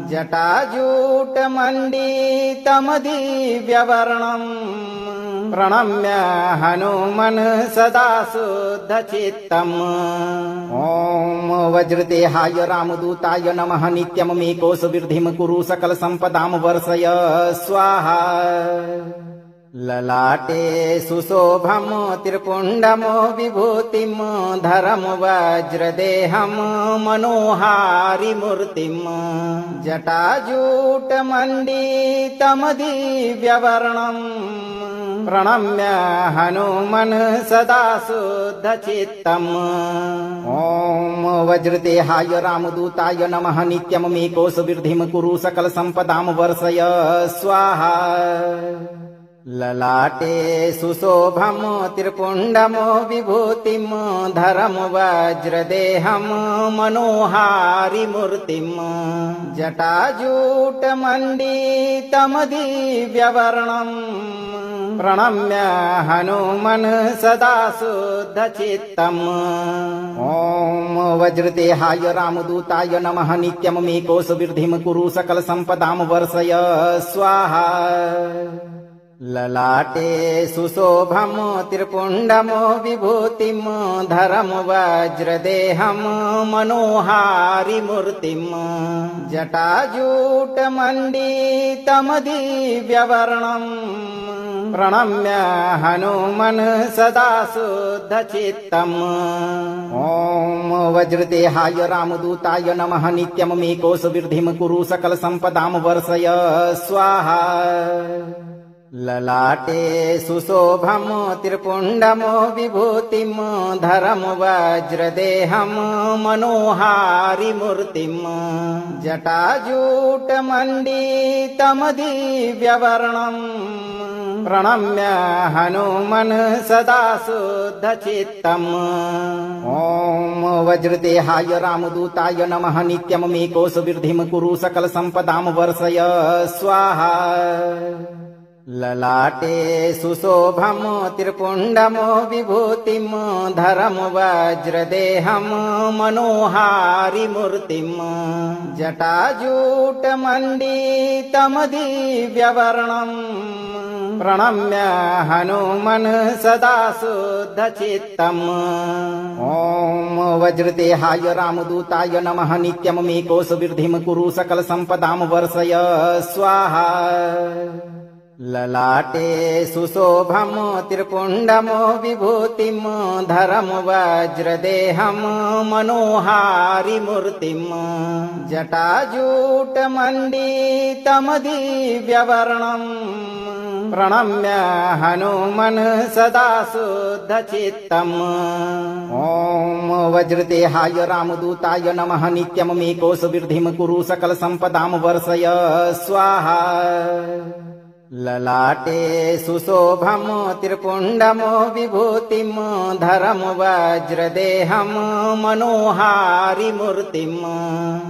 जटाजूटमण्डितं दिव्यवर्णं प्रणम्य हनुमन् सदा शुद्धचित्तम्। ॐ वज्रदेहाय रामदूताय नमः। नित्यममेकोऽसुवृद्धिं कुरु सकलसम्पदां वर्षय स्वाहा। ललाटे सुशोभं त्रिपुण्डं विभूतिं धरं वज्रदेहं मनोहारिमूर्तिं जटाजूटमण्डितं दिव्यवर्णं प्रणम्य हनुमन् सदा शुद्धचित्तम्। ॐ वज्रदेहाय रामदूताय नमः। नित्यममेकोऽसुवृद्धिं कुरु सकलसम्पदां वर्षय स्वाहा। ललाटे सुशोभं त्रिपुण्डं विभूतिं धरं वज्रदेहं मनोहारिमूर्तिं जटाजूटमण्डितं दिव्यवर्णं प्रणम्य हनुमन् सदा शुद्धचित्तम्। ॐ वज्रदेहाय रामदूताय नमः। नित्यममेकोऽसुवृद्धिं कुरु सकलसम्पदां वर्षय स्वाहा। ललाटे सुशोभं त्रिपुण्डं विभूतिं धरं वज्रदेहं मनोहारिमूर्तिं जटाजूटमण्डितं दिव्यवर्णं प्रणम्य हनुमन् सदा शुद्धचित्तम्। ॐ वज्रदेहाय रामदूताय नमः। नित्यममेकोऽसुवृद्धिं कुरु सकलसम्पदां वर्षय स्वाहा। ललाटे सुशोभं त्रिपुण्डं विभूतिं धरं वज्रदेहं मनोहारिमूर्तिं जटाजूटमण्डितं दिव्यवर्णं प्रणम्य हनुमन् सदा शुद्धचित्तम्। ॐ वज्रदेहाय रामदूताय नमः। नित्यममेकोऽसुवृद्धिं कुरु सकलसम्पदां वर्षय स्वाहा। ललाटे सुशोभं त्रिपुण्डं विभूतिं धरं वज्रदेहं मनोहारिमूर्तिं जटाजूटमण्डितं दिव्यवर्णं प्रणम्य हनुमन् सदा शुद्धचित्तम्। ॐ वज्रदेहाय रामदूताय नमः। नित्यममेकोऽसुवृद्धिं कुरु सकलसम्पदां वर्षय स्वाहा। ललाटे सुशोभं त्रिपुण्डं विभूतिं धरं वज्रदेहं मनोहारिमूर्तिं जटाजूटमण्डितं दिव्यवर्णं प्रणम्य हनुमन् सदा शुद्धचित्तम्। ॐ वज्रदेहाय रामदूताय नमः। नित्यममेकोऽसुवृद्धिं कुरु सकलसम्पदां वर्षय स्वाहा। ललाटे सुशोभं त्रिपुण्डं विभूतिं धरं वज्रदेहं मनोहारिमूर्तिं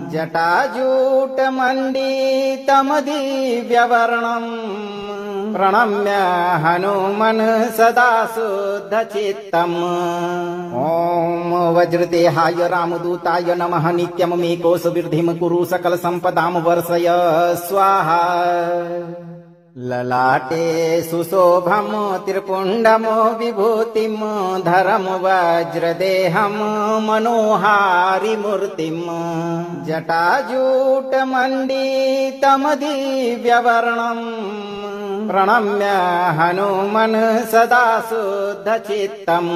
जटाजूटमण्डितं दिव्यवर्णं प्रणम्य हनुमन् सदा शुद्धचित्तम्। ॐ वज्रदेहाय रामदूताय नमः। नित्यममेकोऽसुवृद्धिं कुरु सकलसम्पदां वर्षय स्वाहा। ललाटे सुशोभं त्रिपुण्डं विभूतिं धरं वज्रदेहं मनोहारिमूर्तिं जटाजूटमण्डितं दिव्यवर्णं प्रणम्य हनुमन् सदा शुद्धचित्तम्।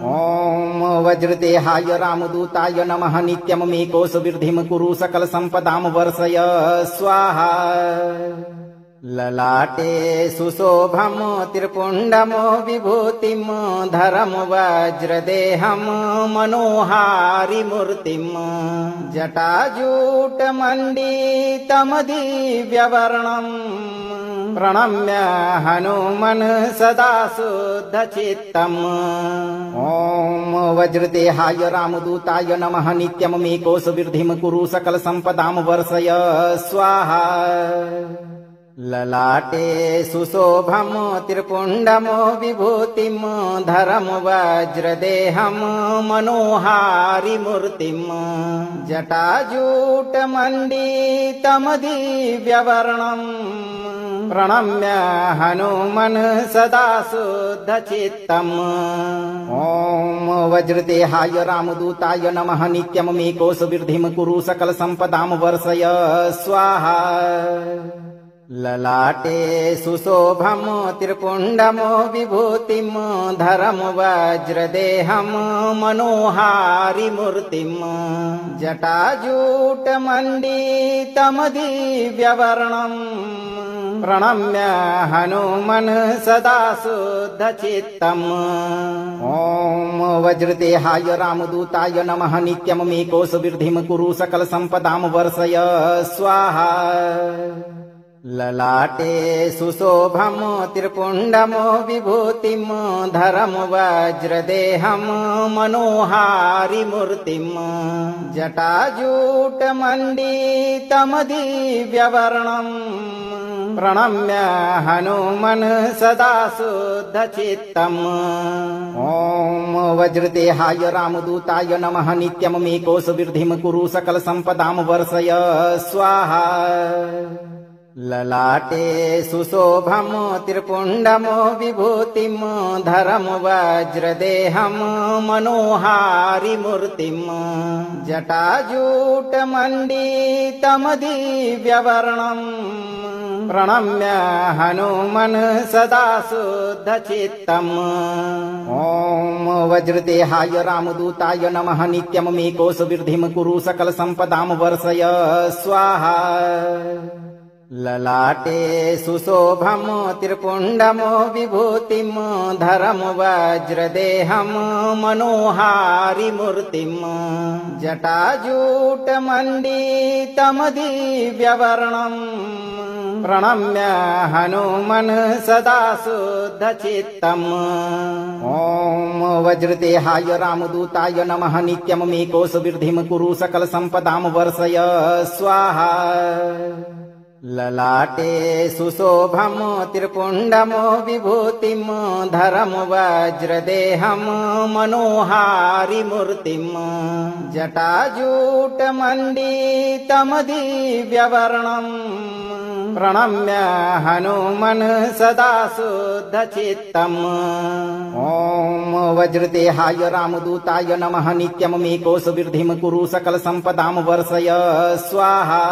ॐ वज्रदेहाय रामदूताय नमः। नित्यममेकोऽसुवृद्धिं कुरु सकलसम्पदां वर्षय स्वाहा। ललाटे सुशोभं त्रिपुण्डं विभूतिं धरं वज्रदेहं मनोहारिमूर्तिं जटाजूटमण्डितं दिव्यवर्णं प्रणम्य हनुमन् सदा शुद्धचित्तम्। ॐ वज्रदेहाय रामदूताय नमः। नित्यममेकोऽसुवृद्धिं कुरु सकलसम्पदां वर्षय स्वाहा। ललाटे सुशोभं त्रिपुण्डमो विभूतिं धरं वज्रदेहं मनोहारिमूर्तिं जटाजूटमण्डितमदिव्यवर्णं प्रणम्य हनुमन् सदा शुद्धचित्तम्। ॐ वज्रदेहाय रामदूताय नमः। नित्यममेकोऽसुवृद्धिं कुरु सकलसम्पदां वर्षय स्वाहा। ललाटे सुशोभं त्रिपुण्डमो विभूतिं धरं वज्रदेहं मनोहारिमूर्तिं जटाजूटमण्डितमदिव्यवर्णं प्रणम्य हनुमन् सदा शुद्धचित्तम्। ॐ वज्रदेहाय रामदूताय नमः। नित्यममेकोऽसुवृद्धिं कुरु सकलसम्पदां वर्षय स्वाहा। ललाटे सुशोभं त्रिपुण्डमो विभूतिं धरं वज्रदेहं मनोहारिमूर्तिं जटाजूटमण्डितमदिव्यवर्णं प्रणम्य हनुमन् सदा शुद्धचित्तम्। ॐ वज्रदेहाय रामदूताय नमः। नित्यममेकोऽसुवृद्धिं कुरु सकलसम्पदां वर्षय स्वाहा। ललाटे सुशोभं त्रिपुण्डमो विभूतिं धरं वज्रदेहं मनोहारिमूर्तिं जटाजूटमण्डितमदिव्यवर्णं प्रणम्य हनुमन् सदा शुद्धचित्तम्। ॐ वज्रदेहाय रामदूताय नमः। नित्यममेकोऽसुवृद्धिं कुरु सकलसम्पदां वर्षय स्वाहा। ललाटे सुशोभं त्रिपुण्डमो विभूतिं धरं वज्रदेहं मनोहारिमूर्तिं जटाजूटमण्डितमदिव्यवर्णं प्रणम्य हनुमन् सदा शुद्धचित्तम्। ॐ वज्रदेहाय रामदूताय नमः। नित्यममेकोऽसुवृद्धिं कुरु सकलसम्पदां वर्षय स्वाहा। ललाटे सुशोभं त्रिपुण्डमो विभूतिं धरं वज्रदेहं मनोहारिमूर्तिं जटाजूटमण्डितमदिव्यवर्णं प्रणम्य हनुमन् सदा शुद्धचित्तम्। ॐ वज्रदेहाय रामदूताय नमः। नित्यममेकोऽसुवृद्धिं कुरु सकलसम्पदां वर्षय स्वाहा।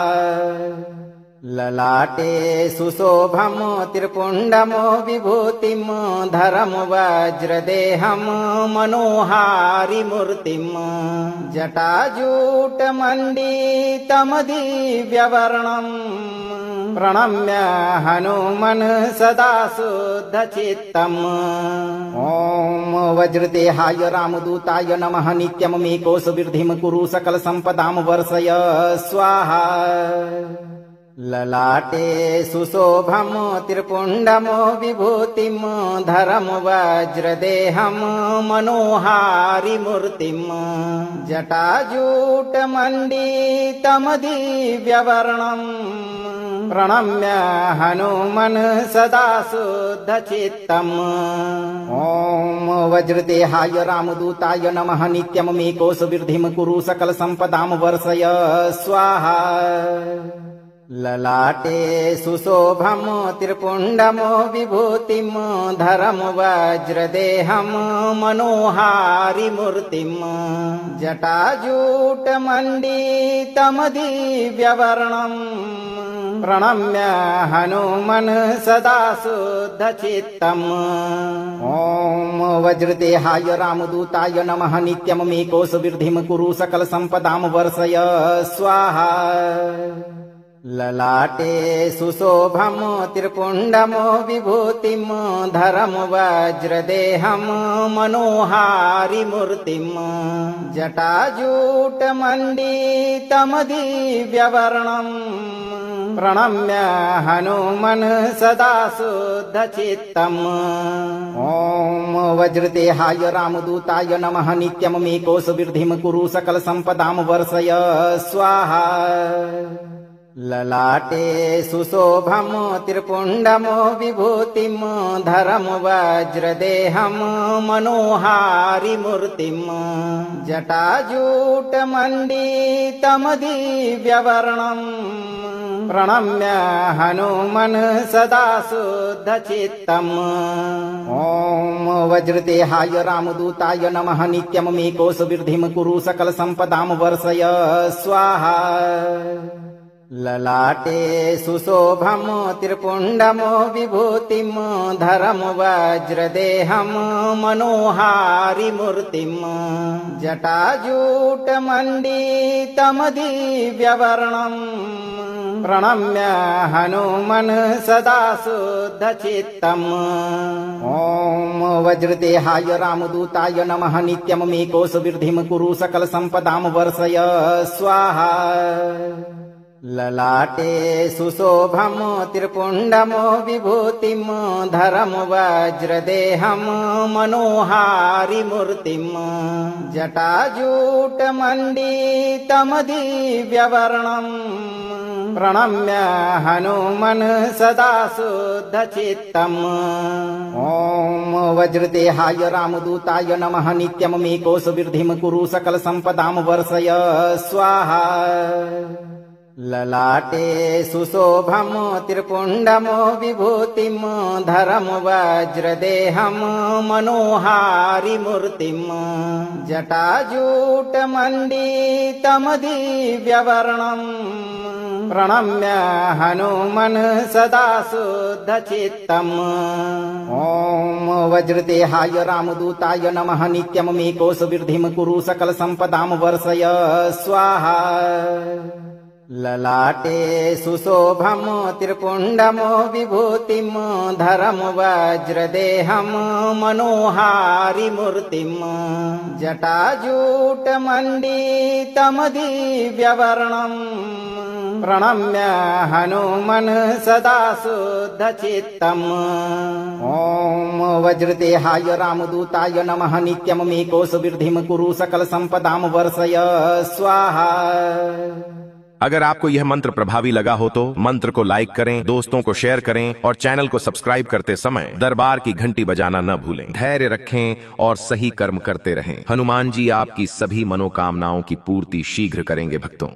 ललाटे सुशोभं त्रिपुण्डमो विभूतिं धरं वज्रदेहं मनोहारिमूर्तिं जटाजूटमण्डितमदिव्यवर्णं प्रणम्य हनुमन् सदा शुद्धचित्तम्। ॐ वज्रदेहाय रामदूताय नमः। नित्यममेकोऽसुवृद्धिं कुरु सकलसम्पदां वर्षय स्वाहा। ललाटे सुशोभं त्रिपुण्डमो विभूतिं धरं वज्रदेहं मनोहारिमूर्तिं जटाजूटमण्डितमदिव्यवर्णं प्रणम्य हनुमन् सदा शुद्धचित्तम्। ॐ वज्रदेहाय रामदूताय नमः। नित्यममेकोऽसुवृद्धिं कुरु सकलसम्पदां वर्षय स्वाहा। ललाटे सुशोभं त्रिपुण्डमो विभूतिं धरं वज्रदेहं मनोहारिमूर्तिं जटाजूटमण्डितमदिव्यवर्णं प्रणम्य हनुमन् सदा शुद्धचित्तम्। ॐ वज्रदेहाय रामदूताय नमः। नित्यममेकोऽसुवृद्धिं कुरु सकलसम्पदां वर्षय स्वाहा। ललाटे सुशोभं त्रिपुण्डमो विभूतिं धरं वज्रदेहं मनोहारिमूर्तिं जटाजूटमण्डितमदिव्यवर्णं प्रणम्य हनुमन् सदा शुद्धचित्तम्। ॐ वज्रदेहाय रामदूताय नमः। नित्यममेकोऽसुवृद्धिं कुरु सकलसम्पदां वर्षय स्वाहा। ललाटे सुशोभम त्रिपुण्डमो विभूतिं धरम वज्रदेहं मनोहारि मूर्तिं जटाजूटमण्डितमदिव्यवर्णम् प्रणम्य हनुमन् सदा शुद्धचित्तम् ॐ वज्रदेहाय रामदूताय नमः नित्यममेकोऽसुवृद्धिं कुरु सकलसम्पदां वर्षय स्वाहा ललाटे सुशोभम त्रिपुण्डमो विभूतिं धरम वज्रदेहं मनोहारि मूर्तिं जटाजूटमण्डितमदिव्यवर्णम् प्रणम्य हनुमन् सदा शुद्धचित्तम् ॐ वज्रदेहाय रामदूताय नमः नित्यममेकोऽसुवृद्धिं कुरु सकलसम्पदां वर्षय स्वाहा ललाटे सुशोभम त्रिपुण्डमो विभूतिं धरम वज्रदेहं मनोहारि मूर्तिं जटाजूटमण्डितमदिव्यवर्णम् प्रणम्य हनुमन् सदा शुद्धचित्तम् ॐ वज्रदेहाय रामदूताय नमः नित्यममेकोऽसुवृद्धिं कुरु सकलसम्पदां वर्षय स्वाहा ललाटे सुशोभम त्रिपुण्डमो विभूतिं धरम वज्रदेहं मनोहारि मूर्तिं जटाजूटमण्डितमदिव्यवर्णम् प्रणम्य हनुमन् सदा शुद्धचित्तम् ॐ वज्रदेहाय रामदूताय नमः नित्यममेकोऽसुवृद्धिं कुरु सकलसम्पदां वर्षय स्वाहा ललाटे सुशोभम त्रिपुण्डमो विभूतिं धरम वज्रदेहं मनोहारि मूर्तिं जटाजूटमण्डितमदिव्यवर्णम् प्रणम्य हनुमन् सदा शुद्धचित्तम् ॐ वज्रदेहाय रामदूताय नमः नित्यममेकोऽसुवृद्धिं कुरु सकलसम्पदां वर्षय स्वाहा। अगर आपको यह मंत्र प्रभावी लगा हो तो मंत्र को लाइक करें, दोस्तों को शेयर करें और चैनल को सब्सक्राइब करते समय दरबार की घंटी बजाना न भूलें। धैर्य रखें और सही कर्म करते रहें। हनुमान जी आपकी सभी मनोकामनाओं की पूर्ति शीघ्र करेंगे भक्तों।